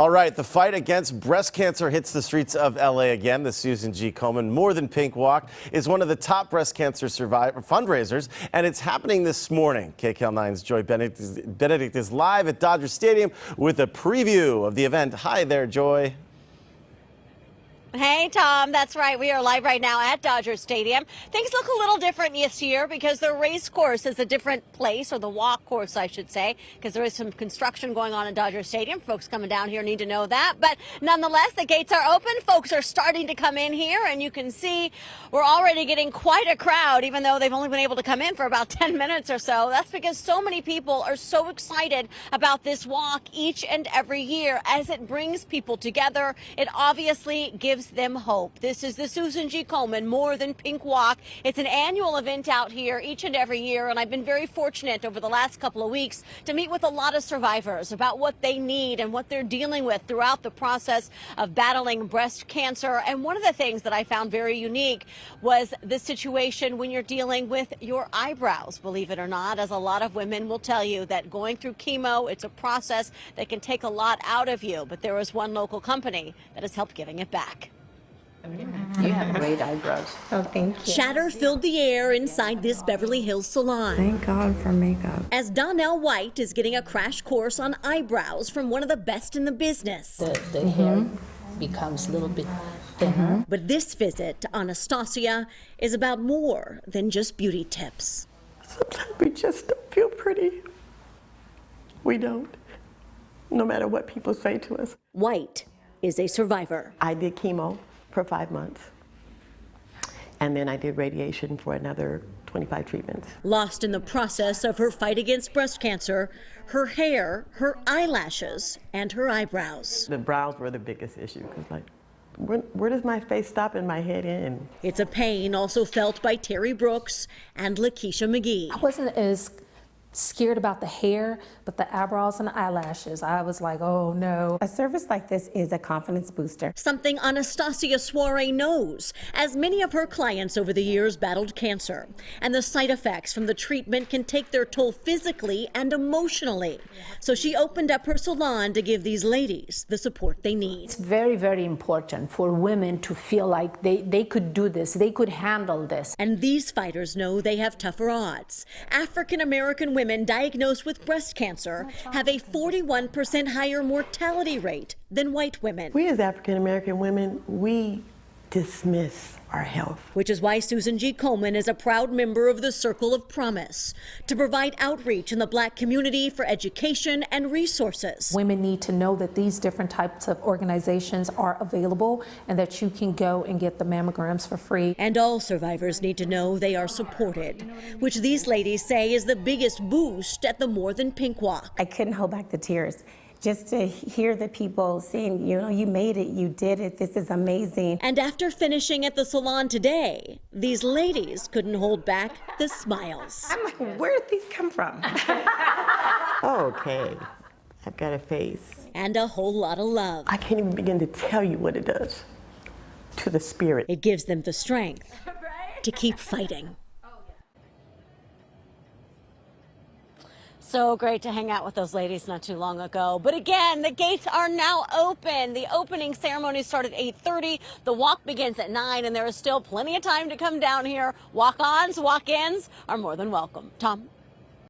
All right, the fight against breast cancer hits the streets of LA again. The Susan G. Komen More Than Pink Walk is one of the top breast cancer fundraisers, and it's happening this morning. KCAL9's Joy Benedict is live at Dodger Stadium with a preview of the event. Hi there, Joy. Hey, Tom. That's right. We are live right now at Dodger Stadium. Things look a little different this year because the race course is a different place, or the walk course, I should say, because there is some construction going on in Dodger Stadium. Folks coming down here need to know that. But nonetheless, the gates are open. Folks are starting to come in here, and you can see we're already getting quite a crowd, even though they've only been able to come in for about 10 minutes or so. That's because so many people are so excited about this walk each and every year as it brings people together. It obviously gives them hope. This is the Susan G. Komen More Than Pink Walk. It's an annual event out here each and every year, and I've been very fortunate over the last couple of weeks to meet with a lot of survivors about what they need and what they're dealing with throughout the process of battling breast cancer. And one of the things that I found very unique was the situation when you're dealing with your eyebrows, believe it or not, as a lot of women will tell you that going through chemo, it's a process that can take a lot out of you. But there is one local company that has helped giving it back. You have great eyebrows. Oh, thank you. Chatter filled the air inside this Beverly Hills salon. Thank God for makeup. As Donnell White is getting a crash course on eyebrows from one of the best in the business. The hair becomes a little bit thinner. But this visit to Anastasia is about more than just beauty tips. Sometimes we just don't feel pretty. We don't, no matter what people say to us. White is a survivor. I did chemo for 5 months, and then I did radiation for another 25 treatments. Lost in the process of her fight against breast cancer, her hair, her eyelashes, and her eyebrows. The brows were the biggest issue, because like, where does my face stop and my head end? It's a pain also felt by Terry Brooks and Lakeisha McGee. I wasn't as scared about the hair, but the eyebrows and the eyelashes, I was like, oh no. A service like this is a confidence booster. Something Anastasia Soare knows, as many of her clients over the years battled cancer. And the side effects from the treatment can take their toll physically and emotionally. So she opened up her salon to give these ladies the support they need. It's very, very important for women to feel like they could do this, they could handle this. And these fighters know they have tougher odds. African American women diagnosed with breast cancer have a 41% higher mortality rate than white women. We as African American women, we dismiss our health. Which is why Susan G. Komen is a proud member of the Circle of Promise to provide outreach in the Black community for education and resources. Women need to know that these different types of organizations are available and that you can go and get the mammograms for free. And all survivors need to know they are supported, which these ladies say is the biggest boost at the More Than Pink Walk. I couldn't hold back the tears. Just to hear the people saying, you know, you made it, you did it, this is amazing. And after finishing at the salon today, these ladies couldn't hold back the smiles. I'm like, where did these come from? Okay, I've got a face. And a whole lot of love. I can't even begin to tell you what it does to the spirit. It gives them the strength to keep fighting. So great to hang out with those ladies not too long ago. But again, the gates are now open. The opening ceremony started at 8:30. The walk begins at 9, and there is still plenty of time to come down here. Walk-ons, walk-ins are more than welcome. Tom?